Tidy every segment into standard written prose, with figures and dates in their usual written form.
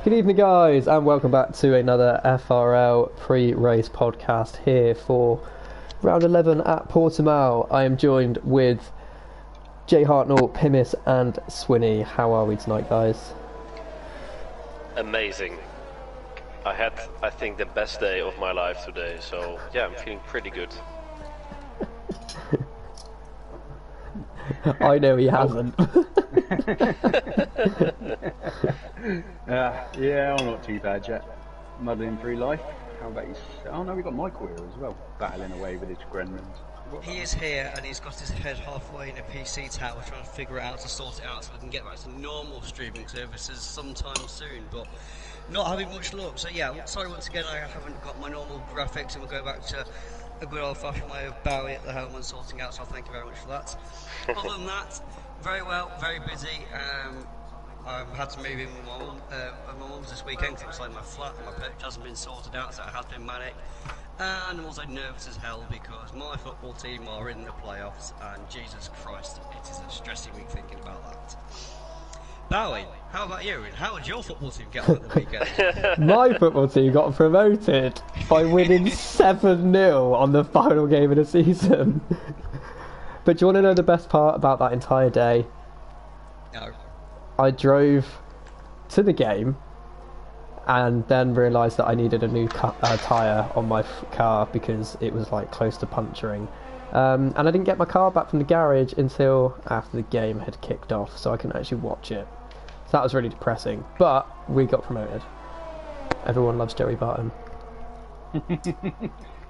Good evening, guys, and welcome back to another FRL pre-race podcast here for round 11 at Portimao. I am joined with Jay Hartnell, Pimis, and Swinney. How are we tonight, guys? Amazing. I had, I think, the best day of my life today, so yeah, I'm feeling pretty good. I know he hasn't. Yeah, I'm not too bad yet. Muddling through life. How about you? Oh no, we got Michael here as well, battling away with his gremlins. He is here and he's got his head halfway in a PC tower trying to figure out how to sort it out so we can get back to normal streaming services sometime soon, but not having much luck. So yeah, sorry once again I haven't got my normal graphics and we'll go back to a good old fashioned way of Bowie at the helm and sorting out, so thank you very much for that. Other than that, very well, very busy. I've had to move in with my mum's this weekend because I'm selling my flat and my perch hasn't been sorted out, so it has been manic. And I'm also nervous as hell because my football team are in the playoffs and Jesus Christ, it is a stressing week thinking about that. Bowie, how about you? And how did your football team get on at the weekend? My football team got promoted by winning 7-0 on the final game of the season. But do you want to know the best part about that entire day? No. I drove to the game and then realised that I needed a new tyre on my car because it was like close to puncturing. And I didn't get my car back from the garage until after the game had kicked off, so I couldn't actually watch it. So that was really depressing. But we got promoted. Everyone loves Joey Barton.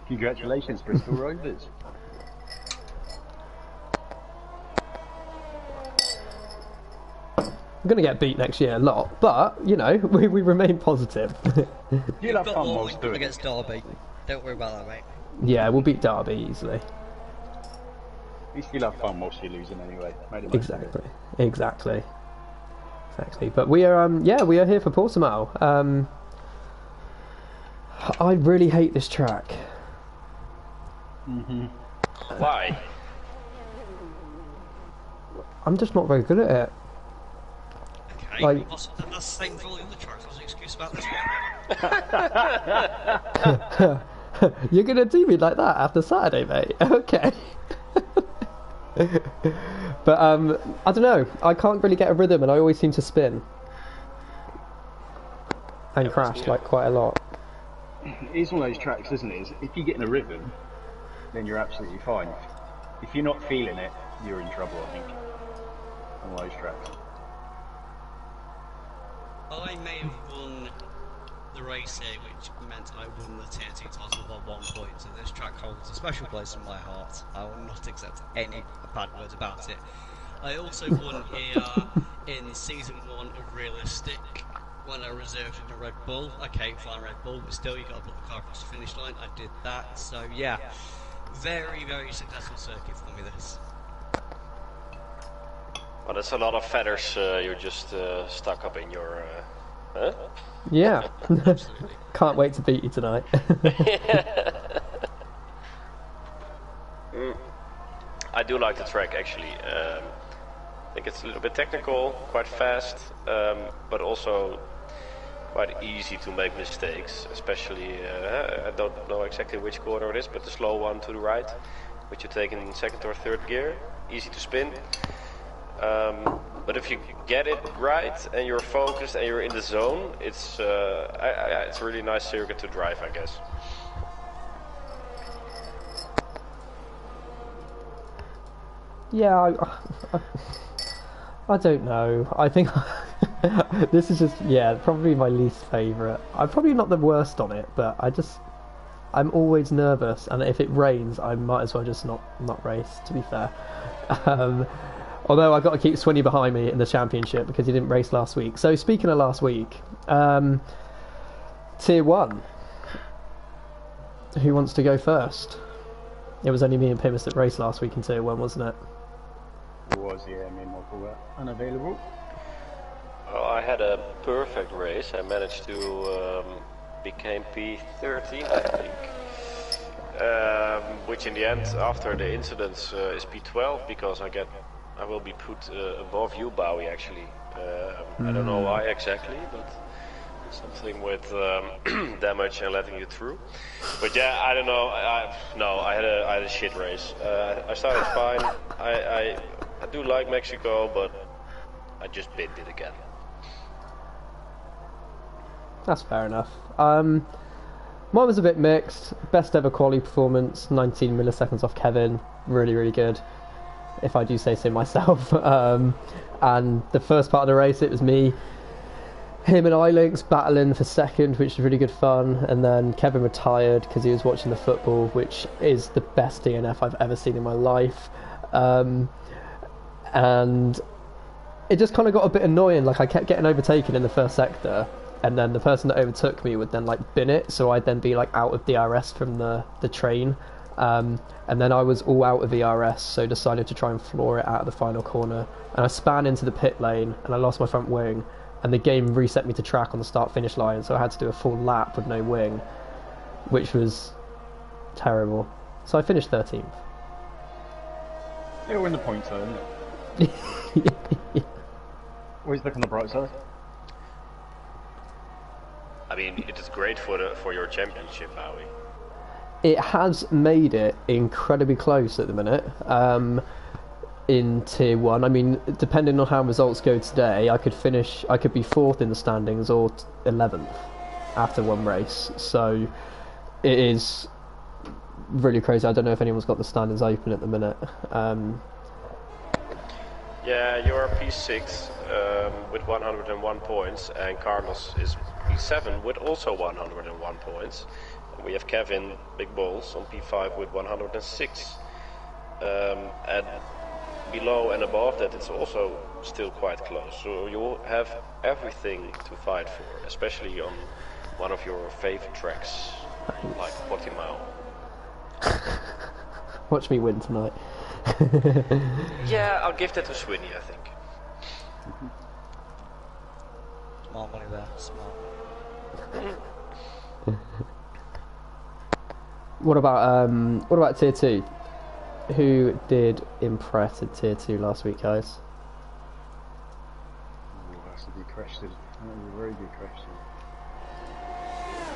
Congratulations, Bristol Rovers. I'm going to get beat next year a lot, but, you know, we remain positive. You'll have Got fun all whilst doing it. against Derby. Don't worry about that, mate. Yeah, we'll beat Derby easily. At least you'll have fun whilst you're losing anyway. Made it Exactly. But we are, we are here for Portimao. I really hate this track. Mm-hmm. Why? I'm just not very good at it. Okay, Like- that's the same for all the other tracks. What's the excuse about this one? You're going to do me like that after Saturday, mate? Okay. But, I don't know. I can't really get a rhythm and I always seem to spin. And crash, like, quite a lot. It's one of those tracks, isn't it? If you get in a rhythm, then you're absolutely fine. If you're not feeling it, you're in trouble, I think. On those tracks. I may have won the race here, which meant I won the TNT title by 1 point, so this track holds a special place in my heart. I will not accept any bad words about it. I also won here in season 1 of Realistic when I reserved in a Red Bull. Okay, flying Red Bull, but still you got to put the car across the finish line. I did that, so yeah, very, very successful circuit for me this. Well, that's a lot of feathers you're just stuck up in your... Huh? Yeah. Absolutely. Can't wait to beat you tonight. I do like the track, actually. I think it's a little bit technical, quite fast, but also quite easy to make mistakes, especially, I don't know exactly which corner it is, but the slow one to the right, which you take in second or third gear, easy to spin. But if you get it right and you're focused and you're in the zone, it's a really nice circuit to drive, I guess. Yeah, I don't know. I think this is just, probably my least favourite. I'm probably not the worst on it, but I'm always nervous, and if it rains, I might as well just not race, to be fair. Although I've got to keep Swinney behind me in the championship because he didn't race last week. So speaking of last week, Tier 1. Who wants to go first? It was only me and Pimis that raced last week in Tier 1, wasn't it? It was, yeah, me and Michael were unavailable. Well, I had a perfect race. I managed to became P13, I think. Which in the end, after the incidents, is P12 because I will be put above you, Bowie. Actually, I don't know why exactly, but something with damage and letting you through. But yeah, I don't know. I had a shit race. I started fine. I do like Mexico, but I just binned it again. That's fair enough. Mine was a bit mixed. Best ever quali performance, 19 milliseconds off Kevin. Really, really good, if I do say so myself. And the first part of the race, it was me, him and iLinks battling for second, which was really good fun. And then Kevin retired because he was watching the football, which is the best DNF I've ever seen in my life. And it just kind of got a bit annoying. Like, I kept getting overtaken in the first sector, and then the person that overtook me would then like bin it, so I'd then be like out of DRS from the train. And then I was all out of DRS, so decided to try and floor it out of the final corner. And I span into the pit lane, and I lost my front wing. And the game reset me to track on the start-finish line, so I had to do a full lap with no wing, which was terrible. So I finished 13th. It'll win the points though, isn't it? Always look on the bright side. I mean, it is great for your championship, Bowie. It has made it incredibly close at the minute. In tier 1, I mean, depending on how results go today, I could be 4th in the standings or 11th after one race. So it is really crazy. I don't know if anyone's got the standings open at the minute. Yeah, you're P6 with 101 points, and Carlos is P7 with also 101 points. And we have Kevin Big Balls on P5 with 106. And below and above that, it's also still quite close. So you'll have everything to fight for, especially on one of your favorite tracks, like Portimao. Watch me win tonight. Yeah, I'll give that to Swinny, I think. Smart money there, smart. What about tier 2? Who did impress at tier 2 last week, guys? That's a good question. That was a very good question.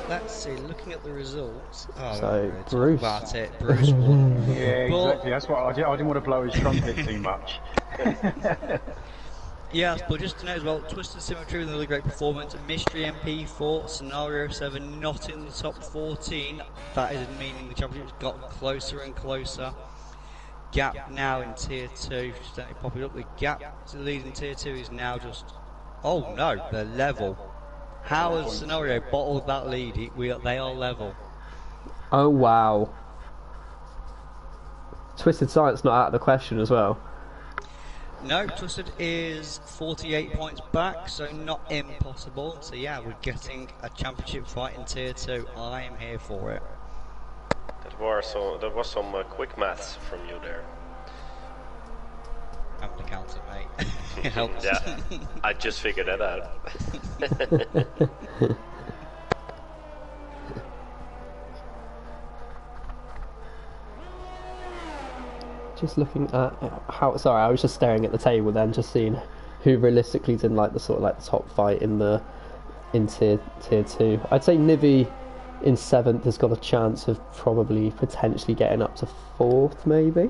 Let's see, looking at the results. Oh, So, Bruce. About it. Bruce won. Yeah, exactly. That's what I didn't want to blow his trumpet too much. Yes, but just to note as well, Twisted Symmetry with another great performance. Mystery MP4, Scenario 7 not in the top 14. That is meaning the championship's got closer and closer. Gap now in tier 2, just let me pop it up. The gap to the lead in tier 2 is now just, oh no, they're level. How has Scenario bottled that lead? They are level. Oh wow. Twisted Science not out of the question as well. No, Twisted is 48 points back, so not impossible. So yeah, we're getting a championship fight in tier 2. I am here for it. That was some quick maths from you there. I'm an accountant, mate. It helps. Yeah, I just figured that out. Just looking at how. Sorry, I was just staring at the table then, just seeing who realistically did like the sort of like the top fight in tier 2. I'd say Nivi in 7th has got a chance of probably potentially getting up to 4th, maybe,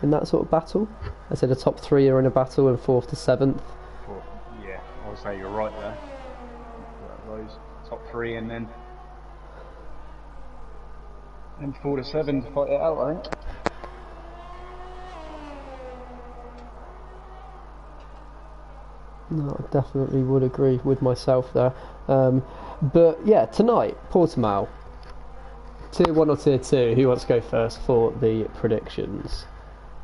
in that sort of battle. I said the top 3 are in a battle, and 4th to 7th. Yeah, I would say you're right there. Those top 3 and then 4 to 7 to fight it out, I think. No, I definitely would agree with myself there. But yeah, tonight, Portimao. Tier 1 or tier 2? Who wants to go first for the predictions?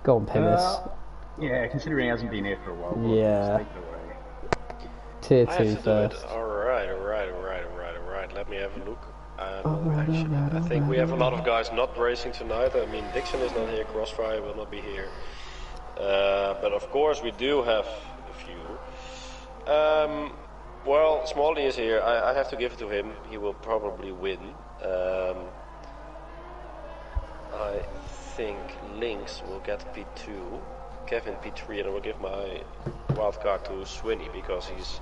Go on, Pimis. Yeah, considering he hasn't been here for a while. Yeah. Take it away. Tier I 2 have to first. do it. Alright. Let me have a look. I think we have a lot of guys not racing tonight. I mean, Dixon is not here, Crossfire will not be here. But of course we do have a few. Well, Smalley is here. I have to give it to him. He will probably win. I think Lynx will get P2, Kevin P3, and I will give my wild card to Swinny because he's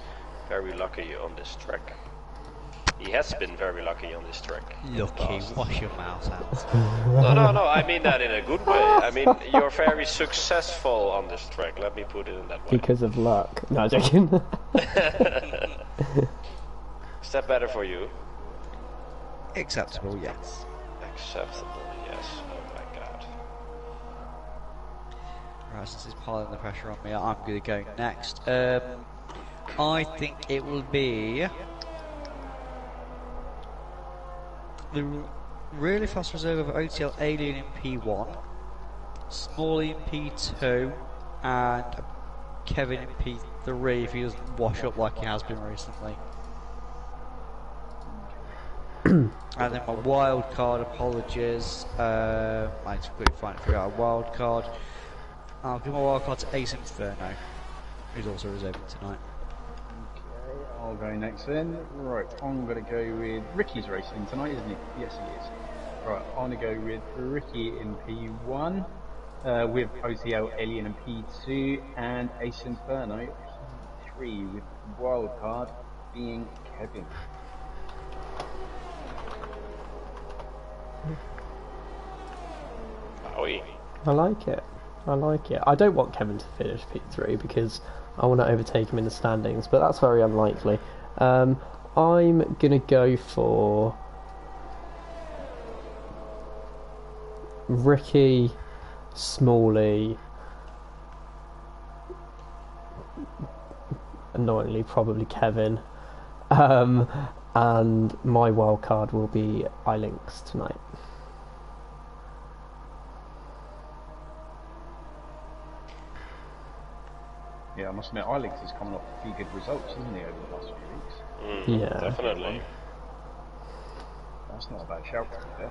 very lucky on this track. He has been very lucky on this track. Lucky, wash your mouth out. No, I mean that in a good way. I mean, you're very successful on this track, let me put it in that way. Because of luck. No, I'm joking. Is that better for you? Acceptable, yes. Acceptable, yes. Oh my god. Right, since he's piling the pressure on me, I'm going to go next. I think it will be the really fast reserve of OTL Alien in P1, Smalley in P2, and Kevin in P3 if he doesn't wash up like he has been recently. And then my wild card, apologies. I need to quickly figure out a wild card. I'll give my wild card to Ace Inferno, who's also reserving tonight. Okay, I'll go next then. Right, I'm going to go with Ricky's racing tonight, isn't he? Yes, he is. Right, I'm going to go with Ricky in P1, with OTL Alien in P2, and Ace Inferno P3, with wild card being Kevin. Bowie. I like it. I don't want Kevin to finish P3 because I want to overtake him in the standings, but that's very unlikely. I'm going to go for Ricky, Smalley, annoyingly probably Kevin, and my wild card will be iLinks tonight. Yeah, I must admit, iLinks is coming off a few good results, isn't he, over the last few weeks? Yeah, Definitely. That's not a bad shout, to be fair.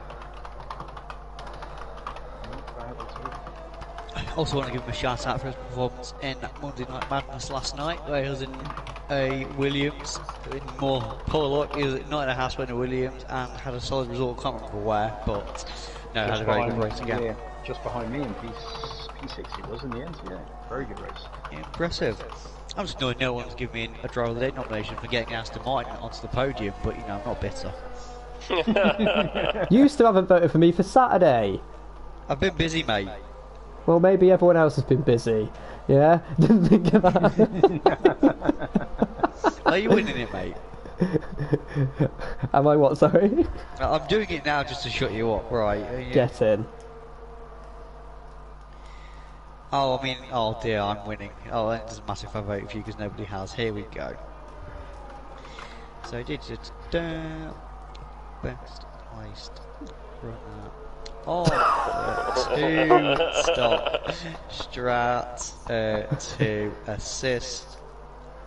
Not bad at all. I also want to give him a shout out for his performance in Monday Night Madness last night, where he was in a Williams, in more poor luck. He was not in a house but in a Williams and had a solid result. I can't remember where, but no, had a very good race again. Yeah, just behind me in P6 he was in the end, yeah. Very good race. Yeah, impressive. I'm just annoyed no one's given me a Driver of the Day nomination for getting Aston Martin onto the podium, but you know, I'm not bitter. You still haven't voted for me for Saturday. I've been busy, mate. Well, maybe everyone else has been busy. Yeah? Didn't think of that. Are you winning it, mate? Am I what, sorry? I'm doing it now just to shut you up, right? Yeah. Get in. Oh, I mean, oh dear, I'm winning. Oh, it doesn't matter if I vote for you because nobody has. Here we go. So, best placed runner. Oh, 2 stop. Strat to assist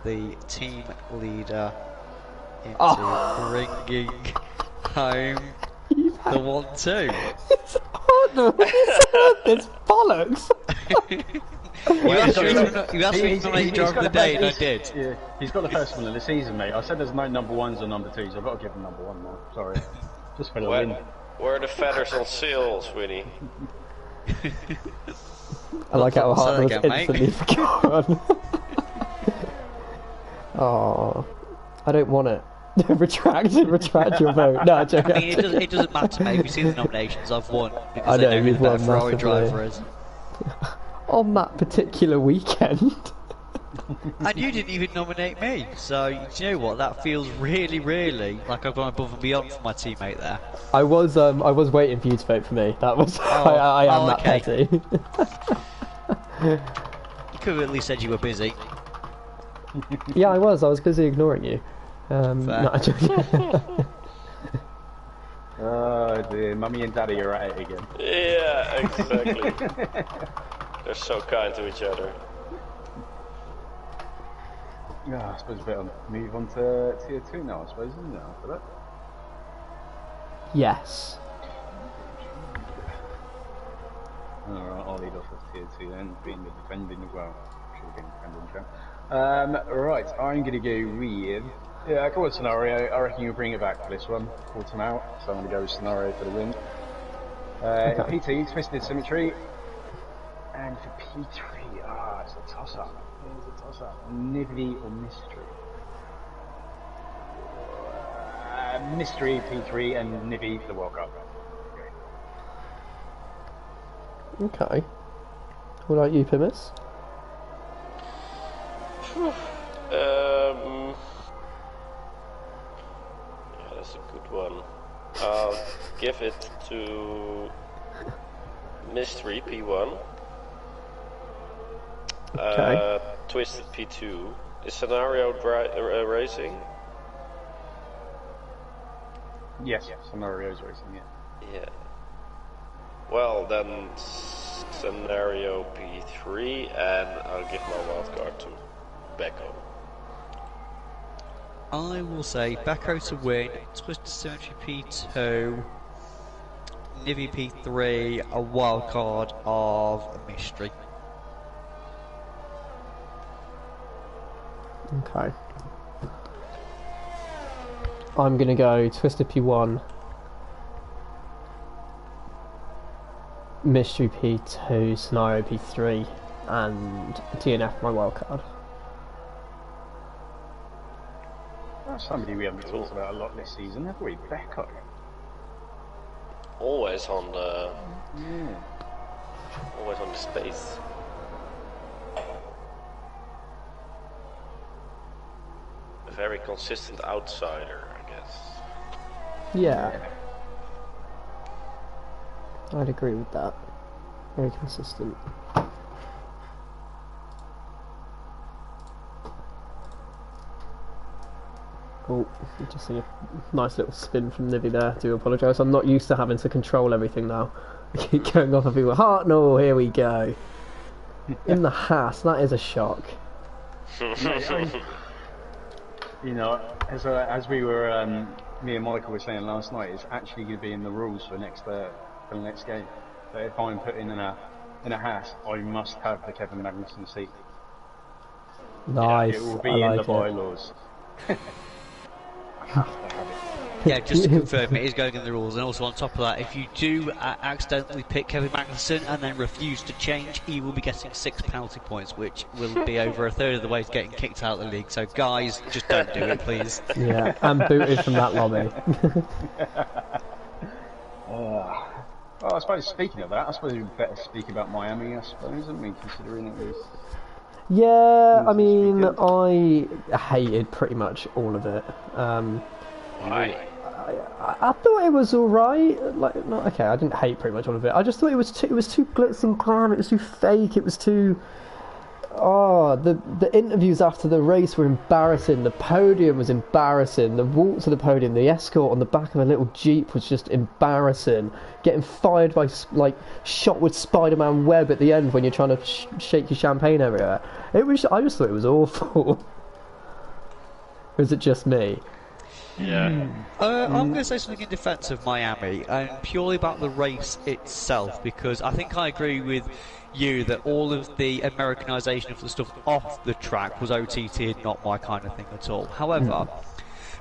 the team leader into bringing home the 1-2. It's bollocks. You asked me to nominate Driver of the Day, and I did. Yeah, he's got the first one of the season, mate. I said there's no number ones or number twos. I've got to give him number one now. Sorry. Just for the win. Where are the feathers on seals, Winnie? I like how hard it was again, instantly forgotten. Oh, I don't want it. retract your vote. No, I'm joking. I mean, it doesn't matter, mate. If you see the nominations, I've won. Because I know, who you've the better won Ferrari massively. driver is. On that particular weekend. And you didn't even nominate me. So, do you know what? That feels really, really like I've gone above and beyond for my teammate there. I was waiting for you to vote for me. That was I am that okay. petty. You could have at least said you were busy. Yeah, I was busy ignoring you. No, I'm joking. Oh dear, mummy and daddy are at it again. Yeah, exactly. They're so kind to each other. Yeah, I suppose we better move on to tier 2 now, I suppose, isn't it, after that? Yes. Alright, I'll lead off with tier 2 then, being the defending as well. Should have been defending champ. Right, I'm going to go with... Yeah, go with scenario. I reckon you'll bring it back for this one. Autumn out, so I'm going to go with scenario for the win. Okay. P2, Twisted Symmetry. And for P3, it's a toss-up. It's a toss-up. Nivy or Mystery. Mystery P3 and Nivy for the World Cup. Okay. What about you, Pimus? Yeah, that's a good one. I'll give it to Mystery P1. Okay. Twisted P2. Is Scenario Racing? Yes, Scenarios Racing, yeah. Yeah. Well, then Scenario P3, and I'll give my wildcard to Becco. I will say Becco to win, Twisted Symmetry P2, Nivy P3, a wild card of Mystery. Okay. I'm gonna go Twisted P1, Mystery P2, Scenario P3, and DNF my wildcard. That's somebody we haven't talked about a lot this season, have we? Becco. Always on the space. A very consistent outsider, I guess. Yeah. I'd agree with that. Very consistent. Oh, just a nice little spin from Nivy there. I do apologise. I'm not used to having to control everything now. I keep going off of people. Hartnell, here we go. In the Haas, that is a shock. You know, as we were, me and Michael were saying last night, it's actually going to be in the rules for the next game. So if I'm put in a Haas, I must have the Kevin Magnussen seat. Nice. It will be I in like the it. bylaws. I have to have it. Yeah, just to confirm, it is going in the rules, and also on top of that, if you do accidentally pick Kevin Magnussen and then refuse to change, he will be getting 6 penalty points, which will be over a third of the way to getting kicked out of the league. So, guys, just don't do it, please. Yeah, and booted from that lobby. Well, I suppose speaking of that, I suppose we'd better speak about Miami, I suppose, haven't we, considering it was... Yeah, I mean, I hated pretty much all of it. Why? I thought it was alright. Like, not okay. I didn't hate pretty much all of it. I just thought it was too glitz and glam. It was too fake. It was too. Oh, the interviews after the race were embarrassing. The podium was embarrassing. The walk to the podium, the escort on the back of a little Jeep was just embarrassing. Getting fired by, like, shot with Spider-Man web at the end when you're trying to shake your champagne everywhere. It was. I just thought it was awful. Or is it just me? Yeah. I'm going to say something in defence of Miami, and purely about the race itself, because I think I agree with you that all of the Americanisation of the stuff off the track was OTT, not my kind of thing at all. However,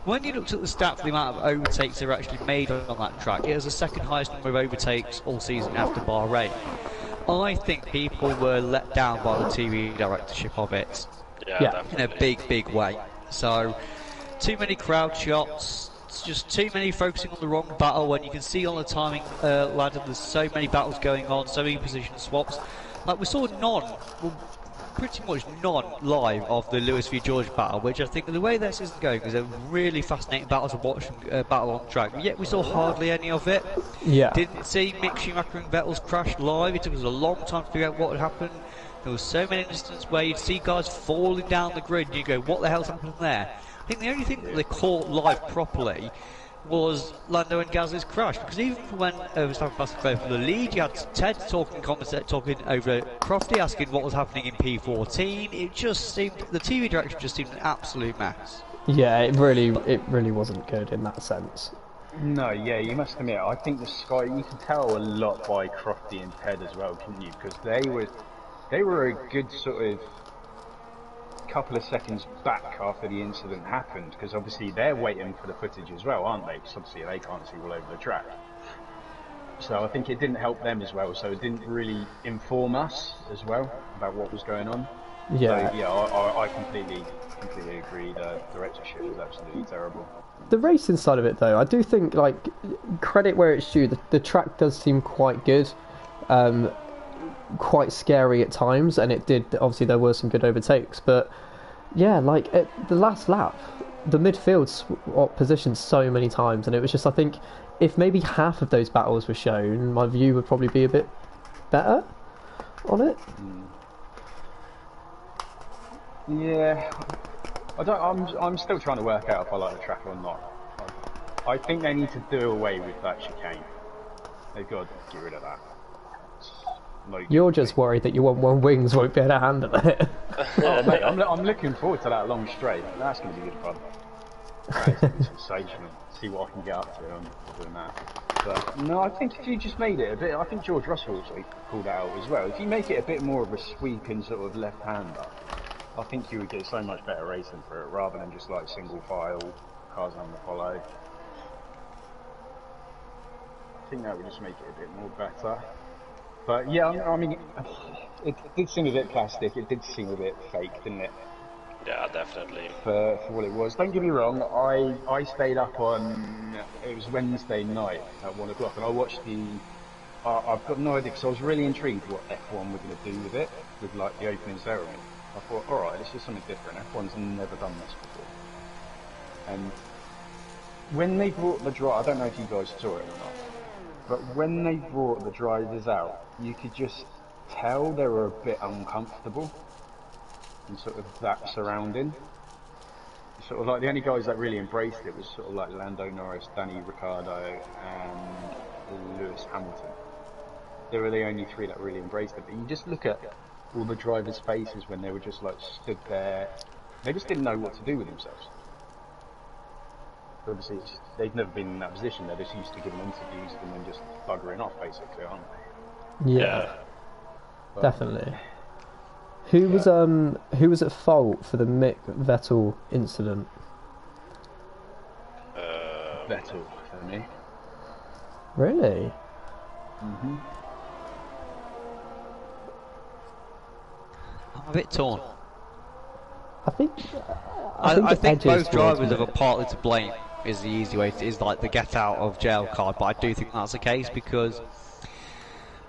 when you looked at the stat for the amount of overtakes that were actually made on that track, it was the second highest number of overtakes all season after Bahrain. I think people were let down by the TV directorship of it Yeah. in a big way. So, too many crowd shots, it's just too many focusing on the wrong battle when you can see on the timing ladder there's so many battles going on, so many position swaps. Like, we saw pretty much none live of the Lewis v George battle, which I think the way this is going is a really fascinating battle to watch, battle on track, yet we saw hardly any of it. Yeah. Didn't see Mick Schumacher and Vettel's crash live. It took us a long time to figure out what had happened. There was so many instances where you'd see guys falling down the grid and you go, what the hell's happening there? I think the only thing that they caught live properly was Lando and Gasly's crash, because even when Verstappen passed for the lead, you had Ted talking over Crofty, asking what was happening in P14. It just seemed, the TV direction just seemed an absolute mess. Yeah, it really wasn't good in that sense. No, yeah, you must admit, I think the Sky, you can tell a lot by Crofty and Ted as well, couldn't you? Because they were a good sort of couple of seconds back after the incident happened, because obviously they're waiting for the footage as well, aren't they? Because obviously they can't see all over the track. So I think it didn't help them as well, so it didn't really inform us as well about what was going on. Yeah. So, yeah, I completely agree. The directorship is absolutely terrible. The racing side of it, though, I do think, like, credit where it's due. The track does seem quite good, quite scary at times, and it did. Obviously, there were some good overtakes, but yeah, like at the last lap, the midfield swapped positions so many times, and it was just, I think, if maybe half of those battles were shown, my view would probably be a bit better on it. Yeah, I'm still trying to work out if I like the track or not. I think they need to do away with that chicane. They've got to get rid of that. You're just worried that your 1-1 wings won't be able to handle it. Oh mate, I'm looking forward to that long straight. That's going to be good fun. It's going to be sensational. See what I can get up to on doing that. But no, I think if you just made it a bit, I think George Russell also called out as well. If you make it a bit more of a sweeping sort of left-hander, I think you would get so much better racing for it, rather than just like single file, cars on the follow. I think that would just make it a bit more better. But yeah, I mean, it did seem a bit plastic, it did seem a bit fake, didn't it? Yeah, definitely. For what it was. Don't get me wrong, I stayed up on, it was Wednesday night at 1 o'clock, and I watched I've got no idea, because I was really intrigued what F1 were going to do with it, with like the opening ceremony. I thought, alright, this is something different, F1's never done this before. And when they brought the drive, I don't know if you guys saw it or not, but when they brought the drivers out, you could just tell they were a bit uncomfortable in sort of that surrounding. Sort of like the only guys that really embraced it was sort of like Lando Norris, Danny Ricciardo and Lewis Hamilton. They were the only three that really embraced it. But you just look at all the drivers' faces when they were just like stood there. They just didn't know what to do with themselves. Obviously, they've never been in that position. They're just used to giving interviews and then just buggering off, basically, aren't they? Yeah, definitely. Who was at fault for the Mick Vettel incident? Vettel, for me. Really? Mhm. I'm a bit torn. I think both drivers are partly to blame. Is the easy way to, is like the get out of jail card, but I do think that's the case because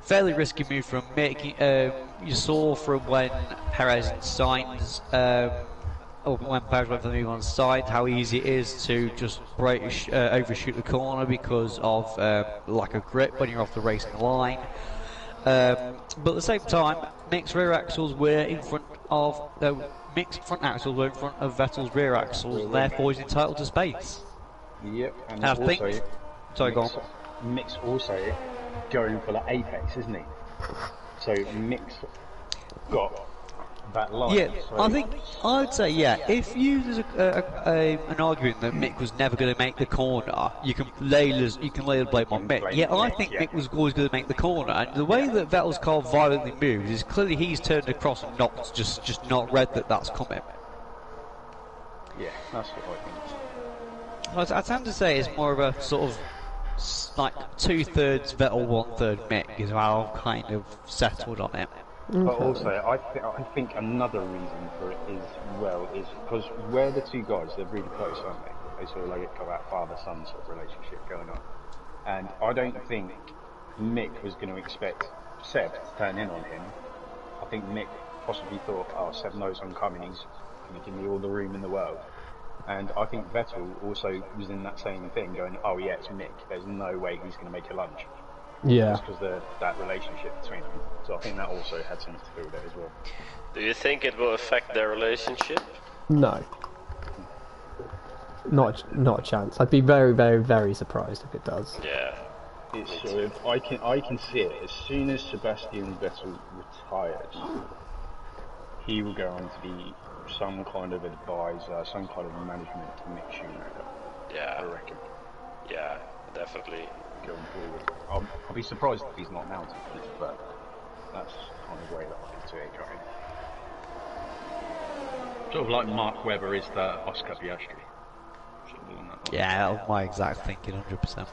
fairly risky move from Mick. You saw from when Perez and Sainz, or when Perez went for the move on Sainz, how easy it is to just overshoot the corner because of lack of grip when you're off the racing line. But at the same time, Mick's rear axles were in front of Mick's front axles were in front of Vettel's rear axles, and therefore he's entitled to space. Yep, and I also, think. Sorry, go on. Mick's also going for the apex, isn't he? So Mick's got that line. Yeah, so I think I'd say if there's an argument that Mick was never going to make the corner, you can lay the blame on Mick. Yeah, I think Mick was always going to make the corner, and the way that Vettel's car violently moves is clearly he's turned across and not just not read that that's coming. Yeah, that's what I think. I tend to say it's more of a sort of like 2/3 Vettel, 1/3 Mick is how I've kind of settled on it. But also, I think another reason for it is because where the two guys, they're really close, aren't they? They sort of like got that father-son sort of relationship going on. And I don't think Mick was going to expect Seb to turn in on him. I think Mick possibly thought, oh, Seb knows I'm coming, he's going to give me all the room in the world. And I think Vettel also was in that same thing, going, oh yeah, it's Mick, there's no way he's going to make a lunge. Yeah. Just because of that relationship between them. So I think that also had something to do with it as well. Do you think it will affect their relationship? No. Not a chance. I'd be very, very, very surprised if it does. Yeah. I can see it. As soon as Sebastian Vettel retires, he will go on to be some kind of advisor, some kind of management to Mick Schumacher. Yeah. I reckon. Yeah, definitely. Going forward, I'll be surprised if he's not mounted for it, but that's kind of the way that I can see it going. Sort of like Mark Webber is the Oscar Piastri. Sort of along that line. Yeah, that was my exact thinking, 100%.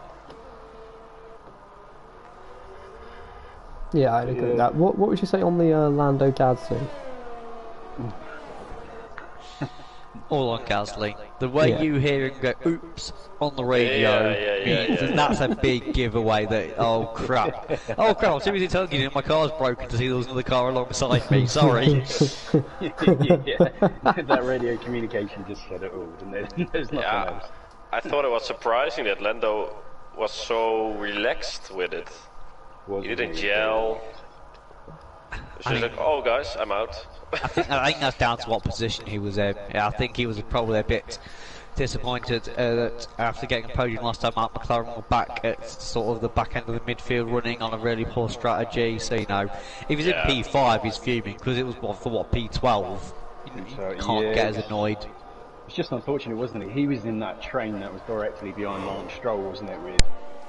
Yeah, I'd agree with that. What would you say on the Lando Gadsby? All on Gasly. The way you hear him go, oops, on the radio, means that's a big giveaway that, oh crap. Oh crap, I'm seriously telling you, my car's broken to see there was another car alongside me, sorry. That radio communication just said it all, didn't it? There's nothing else. I thought it was surprising that Lando was so relaxed with it. He didn't yell. She's like, oh guys, I'm out. I think that's down to what position he was in. Yeah, I think he was probably a bit disappointed that after getting a podium last time out, McLaren were back at sort of the back end of the midfield running on a really poor strategy. So, you know, if he's in P5, he's fuming because it was for P12. You can't get as annoyed. It's just unfortunate, wasn't it? He was in that train that was directly behind Lance Stroll, wasn't it? With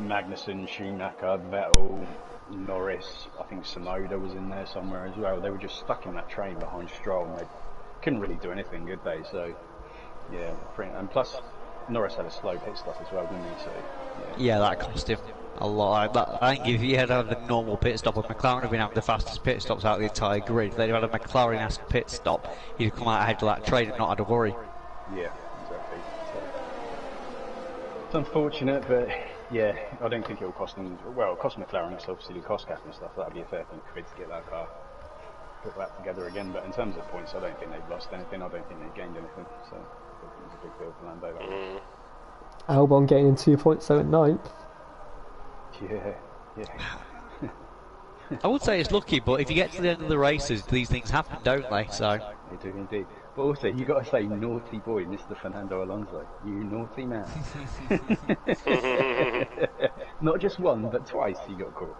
Magnussen, Schumacher, Vettel, Norris, I think Tsunoda was in there somewhere as well. They were just stuck in that train behind Stroll and they couldn't really do anything, could they? So, yeah, and plus Norris had a slow pit stop as well, didn't he? So, yeah, that cost him a lot. I think if he had had a normal pit stop, and McLaren have been having the fastest pit stops out of the entire grid, if they'd have had a McLaren-esque pit stop, he'd have come out ahead of that train and not had to worry. Yeah, exactly. So, it's unfortunate, but yeah, I don't think it will cost them. Well, it'll cost McLaren, it's obviously the cost cap and stuff. That'll be a fair thing to get that car put back together again. But in terms of points, I don't think they've lost anything. I don't think they've gained anything. So I think it's a big deal for Lando. Albon gaining 2 points, so at 9th. Yeah. I would say it's lucky, but if you get to the end of the races, these things happen, don't they? So they do indeed. But also, you got to say, naughty boy, Mr. Fernando Alonso. You naughty man. Not just one, but twice he got caught.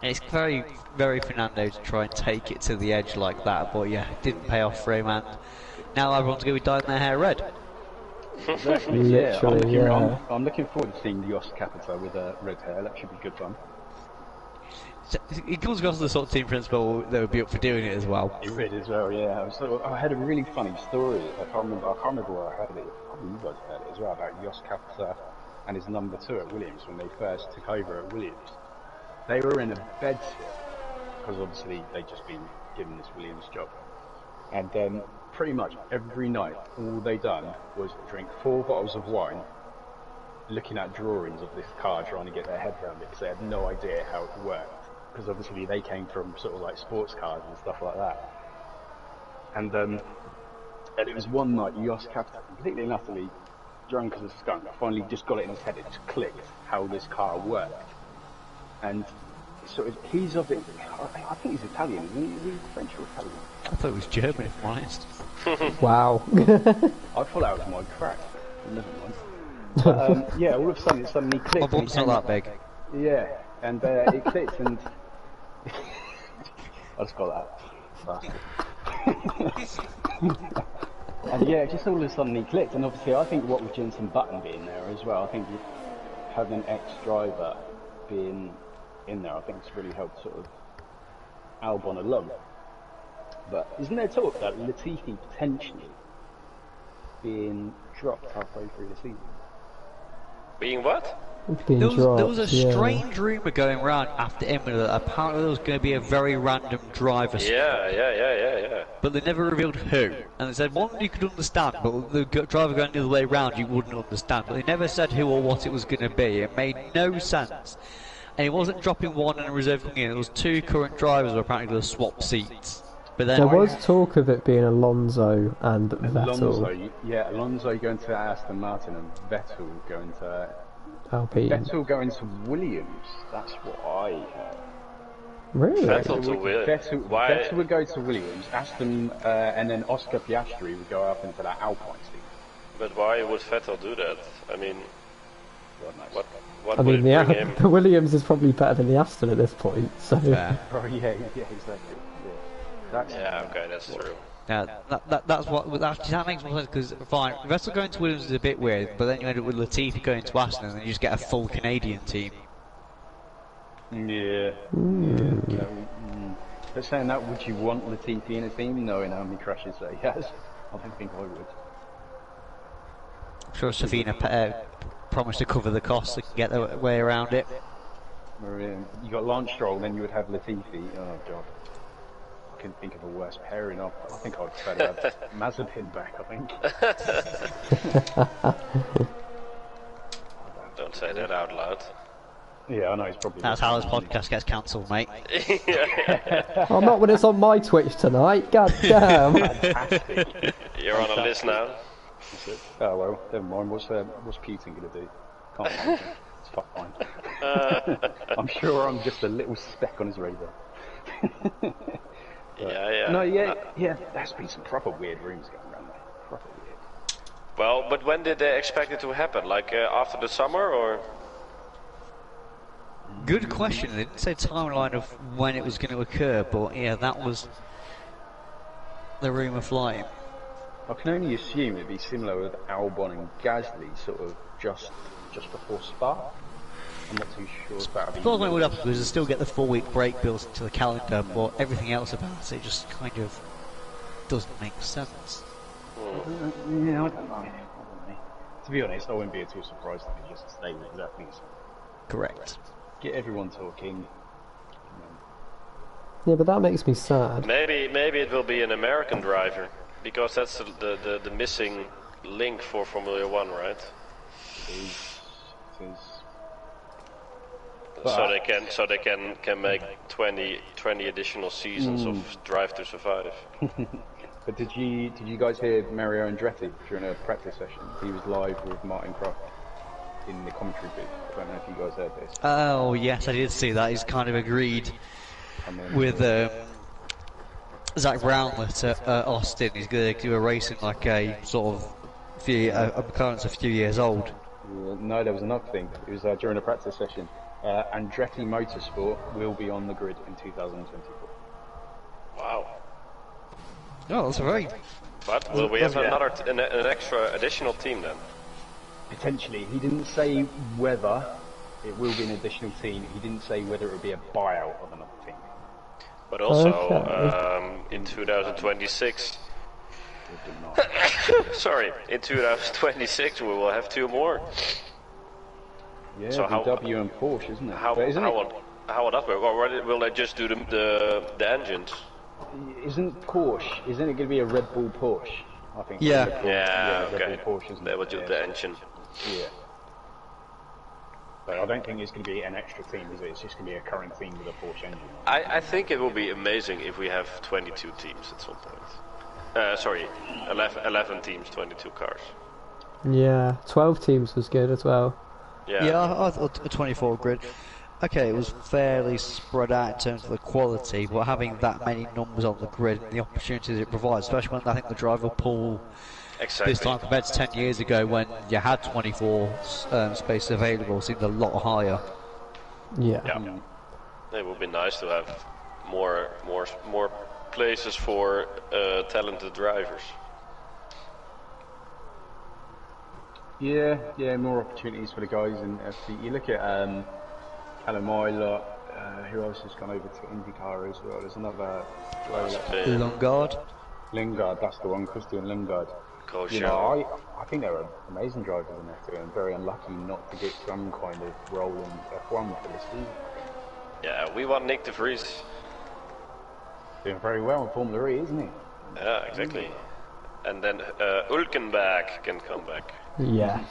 It's very, very Fernando to try and take it to the edge like that, but yeah, it didn't pay off for him, and now everyone's going to be dyeing their hair red. Exactly, yeah. I'm looking forward to seeing Jos Capita with red hair. That should be good fun. It comes across as the sort of team principal that would be up for doing it as well. It would as well, yeah. I had a really funny story. I can't remember where I heard it. Probably you guys heard it as well, about Jos Capita and his number 2 at Williams when they first took over at Williams. They were in a bedsit because obviously they'd just been given this Williams job, and pretty much every night all they done was drink 4 bottles of wine, looking at drawings of this car, trying to get their head around it because they had no idea how it worked. Because obviously they came from sort of like sports cars and stuff like that. And it was one night, Jos Capita, completely and utterly drunk as a skunk, finally just got it in his head, it just clicked how this car worked. And so he's of it, I think he's Italian, isn't he? Is he French or Italian? I thought it was German, if I'm honest. Wow. I thought that was my crack. Never mind. But, yeah, all of a sudden it suddenly clicked. My bump's not that big. Yeah, and it clicked and... I just got that. And yeah, just all of a sudden he clicked, and obviously I think what with Jenson Button being there as well, I think having an ex-driver being in there, I think it's really helped sort of Albon along. But isn't there talk that Latifi potentially being dropped halfway through the season? Being what? There was a strange rumour going around after Imola that apparently there was going to be a very random driver. Yeah. But they never revealed who. And they said one you could understand, but the driver going the other way around you wouldn't understand. But they never said who or what it was going to be. It made no sense. And it wasn't dropping one and a reserve coming in. There was 2 current drivers who apparently going to swap seats. But then there was talk of it being Alonso and Vettel. Alonso going to Aston Martin and Vettel going to Alpine. Vettel going to Williams. That's what I heard. Really? Vettel to Williams. Vettel would go to Williams, Aston, and then Oscar Piastri would go up into that Alpine team. But why would Vettel do that? I mean, what I mean, would bring him? the Williams is probably better than the Aston at this point. So. Yeah. Oh yeah, exactly. Yeah. Okay, that's true. Now, that makes more sense because, fine, Vettel going to Williams is a bit weird, but then you end up with Latifi going to Aston and then you just get a full Canadian team. Yeah. But saying that, would you want Latifi in a team knowing how many crashes that he has? I don't think I would. I'm sure Savina promised to cover the costs and get their way around it. You got Lance Stroll, then you would have Latifi. Oh god. couldn't think of a worse pairing. I think I'd prefer to have Mazepin back, I think. Don't say that out loud. Yeah, I know, he's probably... That's how this podcast gets cancelled, mate. Oh, not when it's on my Twitch tonight. God damn. Fantastic. You're on a list now. Oh, well, never mind. What's Putin going to do? Can't imagine. It's fine. I'm sure I'm just a little speck on his radar. Yeah. No, yeah, there's been some proper weird rumours going around there. Proper weird. Well, but when did they expect it to happen? Like after the summer, or? Good question. They didn't say timeline of when it was going to occur, but yeah, that was the rumour flying. I can only assume it'd be similar with Albon and Gasly, sort of just before Spa. I'm not too sure if that'll be... Well, when it would happen was to still get the 4-week break built into the calendar, but everything else about it just kind of doesn't make sense. Yeah, I don't know. To be honest, I wouldn't be at all surprised if it just stayed exactly the same. Correct. Get everyone talking. Yeah, but that makes me sad. Maybe it will be an American driver, because that's the missing link for Formula 1, right? It is. So they can make 20 additional seasons of Drive to Survive. But did you guys hear Mario Andretti during a practice session? He was live with Martin Croft in the commentary booth. I don't know if you guys heard this. Oh yes, I did see that. He's kind of agreed with Zach Brown that Austin is going to do a race in like a sort of a car that's a few years old. No, there was another thing. It was during a practice session. Andretti Motorsport will be on the grid in 2024. Wow. Oh, that's very... But will we have an extra additional team then? Potentially. He didn't say whether it will be an additional team. He didn't say whether it would be a buyout of another team. But also, in 2026... Sorry, in 2026 we will have 2 more. Yeah, so VW and Porsche, isn't it? How will that work? Or will they just do the engines? Isn't it going to be a Red Bull Porsche? I think. Yeah. Okay. Red Bull Porsche, isn't they it? will do the engine. Yeah. But I don't think it's going to be an extra team, is it? It's just going to be a current team with a Porsche engine. I think it will be amazing if we have 22 teams at some point. Sorry, 11 teams, 22 cars. Yeah, 12 teams was good as well. Yeah, I thought a 24 grid. Okay, it was fairly spread out in terms of the quality, but having that many numbers on the grid and the opportunities it provides, especially when I think the driver pool this time compared to 10 years ago when you had 24 spaces available, seemed a lot higher. Yeah. It would be nice to have more places for talented drivers. Yeah, more opportunities for the guys in F3. You look at Callum Ilott, who else has gone over to IndyCar as well? There's another Lingard, that's the one, Christian Lingard. You know, I think they're amazing drivers in F2 and very unlucky not to get some kind of role in F1 for this season. Yeah, we want Nick de Vries. Doing very well in Formula E, isn't he? Yeah, exactly. And then Hülkenberg can come back. Yeah.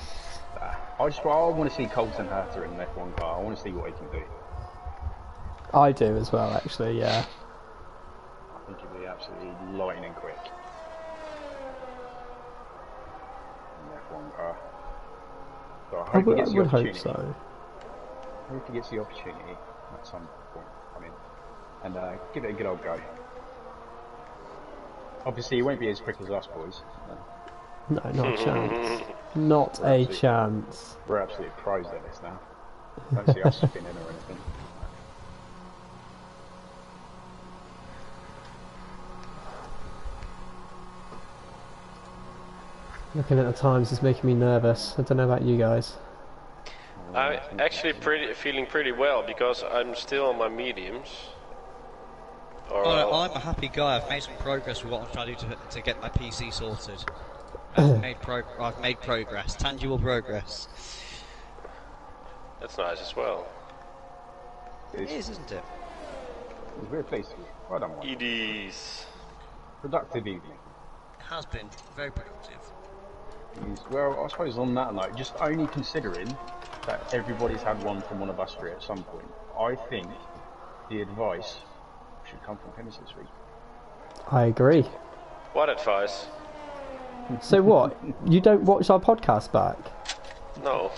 I want to see Colton Herta in an F1 car. I want to see what he can do. I do as well, actually, yeah. I think he'll be absolutely lightning quick. In an F1 car. So I hope he gets the opportunity. Hope so. I hope he gets the opportunity at some point. I mean, and give it a good old go. Obviously, he won't be as quick as us boys. No, not a chance. Not a chance. We're absolute pros at this now. Don't see us spinning or anything. Looking at the times is making me nervous. I don't know about you guys. I'm actually feeling pretty well because I'm still on my mediums. I'm a happy guy. I've made some progress with what I'm trying to do to get my PC sorted. I've made progress, tangible progress. That's nice as well. It is, isn't it? was very pleased. Well done, Mike. It is. Productive evening. It has been very productive. Well, I suppose on that note, just only considering that everybody's had one from one of us three at some point, I think the advice should come from Pennis this week. I agree. What advice? So what? You don't watch our podcast back? No.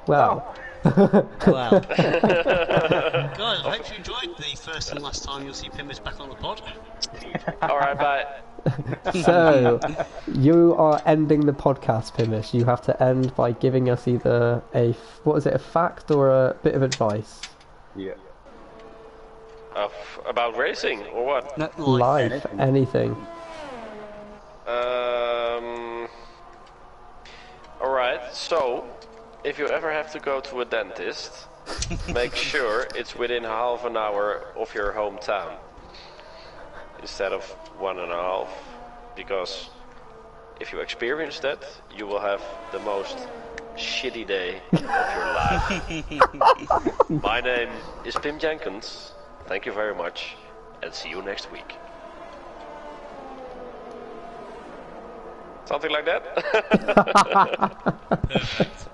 Well. Wow. Guys, I hope you enjoyed the first and last time you'll see Pimmers back on the pod. Alright, bye. So, you are ending the podcast, Pimis. You have to end by giving us either a fact or a bit of advice? Yeah. About racing, or what? No, Life, anything. Alright, so, if you ever have to go to a dentist, make sure it's within half an hour of your hometown. Instead of 1.5, because if you experience that, you will have the most shitty day of your life. My name is Pim Jenkins. Thank you very much, and see you next week. Something like that? Perfect.